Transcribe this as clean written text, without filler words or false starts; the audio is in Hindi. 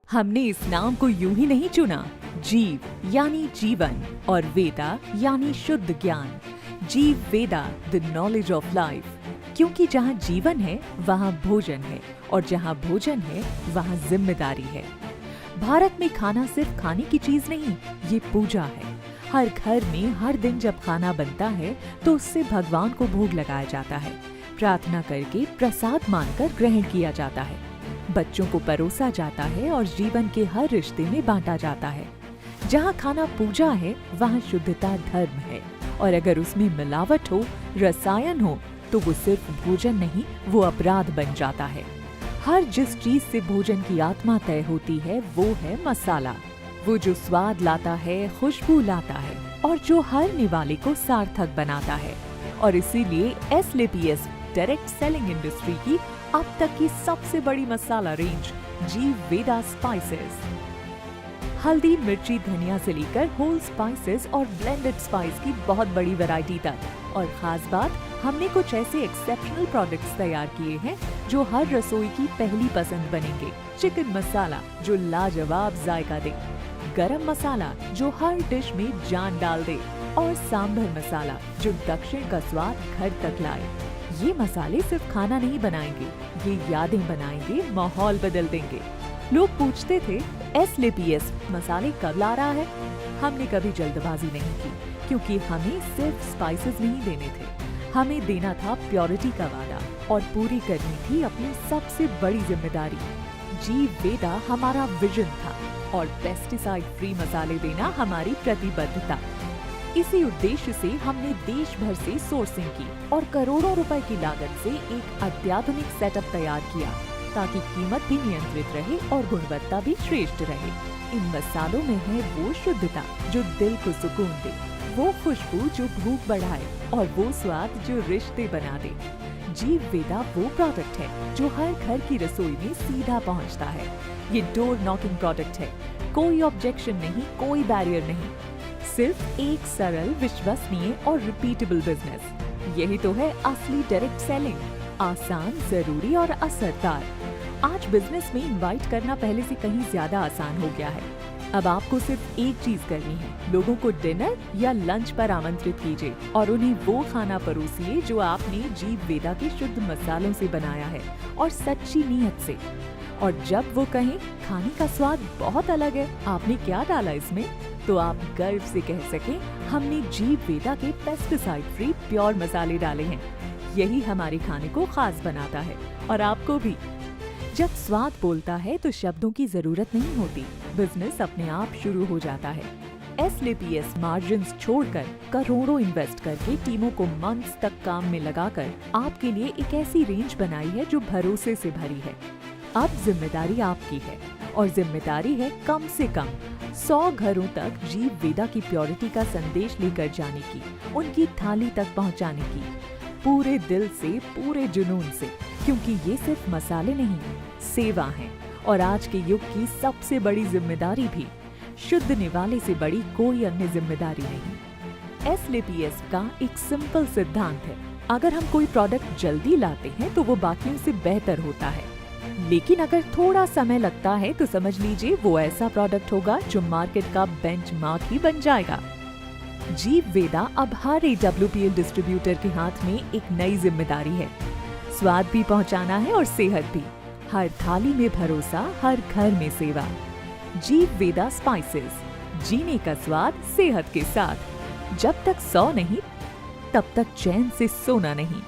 हमने इस नाम को यूं ही नहीं चुना। जीव यानी जीवन और वेदा यानी शुद्ध ज्ञान। जीव वेदा, द नॉलेज ऑफ लाइफ। क्योंकि जहाँ जीवन है वहाँ भोजन है, और जहाँ भोजन है वहाँ जिम्मेदारी है। भारत में खाना सिर्फ खाने की चीज नहीं, ये पूजा है। हर घर में हर दिन जब खाना बनता है तो उससे भगवान को भोग लगाया जाता है। प्रार्थना करके प्रसाद मानकर ग्रहण किया जाता है। बच्चों को परोसा जाता है और जीवन के हर रिश्ते में बांटा जाता है। जहाँ खाना पूजा है वहाँ शुद्धता धर्म है, और अगर उसमें मिलावट हो, रसायन हो, तो वो सिर्फ भोजन नहीं, वो अपराध बन जाता है। हर जिस चीज से भोजन की आत्मा तय होती है वो है मसाला। वो जो स्वाद लाता है, खुशबू लाता है, और जो हर निवाले को सार्थक बनाता है। और इसीलिए एसलेपीएस डायरेक्ट सेलिंग इंडस्ट्री की अब तक की सबसे बड़ी मसाला रेंज जीव वेदा स्पाइसेस। हल्दी, मिर्ची, धनिया से लेकर होल स्पाइसेस और ब्लेंडेड स्पाइस की बहुत बड़ी वैरायटी तक। और खास बात, हमने कुछ ऐसे एक्सेप्शनल प्रोडक्ट्स तैयार किए हैं जो हर रसोई की पहली पसंद बनेंगे। चिकन मसाला जो लाजवाब जायका दे, गरम मसाला जो हर डिश में जान डाल दे, और सांभर मसाला जो दक्षिण का स्वाद घर तक लाए। ये मसाले सिर्फ खाना नहीं बनाएंगे, ये यादें बनाएंगे, माहौल बदल देंगे। लोग पूछते थे एसलेपीएस मसाले कब ला रहा है? हमने कभी जल्दबाजी नहीं की, क्योंकि हमें सिर्फ स्पाइसेस नहीं देने थे, हमें देना था प्योरिटी का वादा, और पूरी करनी थी अपनी सबसे बड़ी जिम्मेदारी। जीव वेदा हमारा विजन था, और पेस्टिसाइड फ्री मसाले देना हमारी प्रतिबद्धता। इसी उद्देश्य से हमने देश भर से सोर्सिंग की और करोड़ों रुपए की लागत से एक अत्याधुनिक सेटअप तैयार किया, ताकि कीमत भी नियंत्रित रहे और गुणवत्ता भी श्रेष्ठ रहे। इन मसालों में है वो शुद्धता जो दिल को सुकून दे, वो खुशबू जो भूख बढ़ाए, और वो स्वाद जो रिश्ते बना दे। जीव वेदा वो प्रोडक्ट है जो हर घर की रसोई में सीधा पहुंचता है। ये डोर नॉकिंग प्रोडक्ट है, कोई ऑब्जेक्शन नहीं, कोई बैरियर नहीं, सिर्फ एक सरल, विश्वसनीय और रिपीटेबल बिजनेस। यही तो है असली डायरेक्ट सेलिंग, आसान, जरूरी और असरदार। आज बिजनेस में इनवाइट करना पहले से कहीं ज्यादा आसान हो गया है। अब आपको सिर्फ एक चीज करनी है, लोगों को डिनर या लंच पर आमंत्रित कीजिए और उन्हें वो खाना परोसिए जो आपने जीव वेदा के शुद्ध मसालों से बनाया है, और सच्ची नीयत से। और जब वो कहें खाने का स्वाद बहुत अलग है, आपने क्या डाला इसमें, तो आप गर्व से कह सकें हमने जीव वेदा के पेस्टिसाइड फ्री प्योर मसाले डाले हैं। यही हमारे खाने को खास बनाता है, और आपको भी। जब स्वाद बोलता है तो शब्दों की जरूरत नहीं होती, बिजनेस अपने आप शुरू हो जाता है। एसलेपीएस मार्जिन्स छोड़कर, करोड़ों इन्वेस्ट करके, टीमों को मंथ्स तक काम में लगाकर आपके लिए एक ऐसी रेंज बनाई है जो भरोसे से भरी है। अब जिम्मेदारी आपकी है, और जिम्मेदारी है कम से कम 100 घरों तक जीव वेदा की प्योरिटी का संदेश लेकर जाने की, उनकी थाली तक पहुंचाने की, पूरे दिल से, पूरे जुनून से। क्योंकि ये सिर्फ मसाले नहीं, सेवा है, और आज के युग की सबसे बड़ी जिम्मेदारी भी। शुद्ध निवाले से बड़ी कोई अन्य जिम्मेदारी नहीं। एसलेपीएस का एक सिंपल सिद्धांत है, अगर हम कोई प्रोडक्ट जल्दी लाते हैं तो वो बाकियों से बेहतर होता है, लेकिन अगर थोड़ा समय लगता है तो समझ लीजिए वो ऐसा प्रोडक्ट होगा जो मार्केट का बेंचमार्क ही बन जाएगा। जीव वेदा अब हर AWPL डिस्ट्रीब्यूटर के हाथ में एक नई जिम्मेदारी है। स्वाद भी पहुंचाना है और सेहत भी। हर थाली में भरोसा, हर घर में सेवा। जीव वेदा स्पाइसेस, जीने का स्वाद सेहत के साथ। जब तक 100 नहीं, तब तक चैन से सोना नहीं।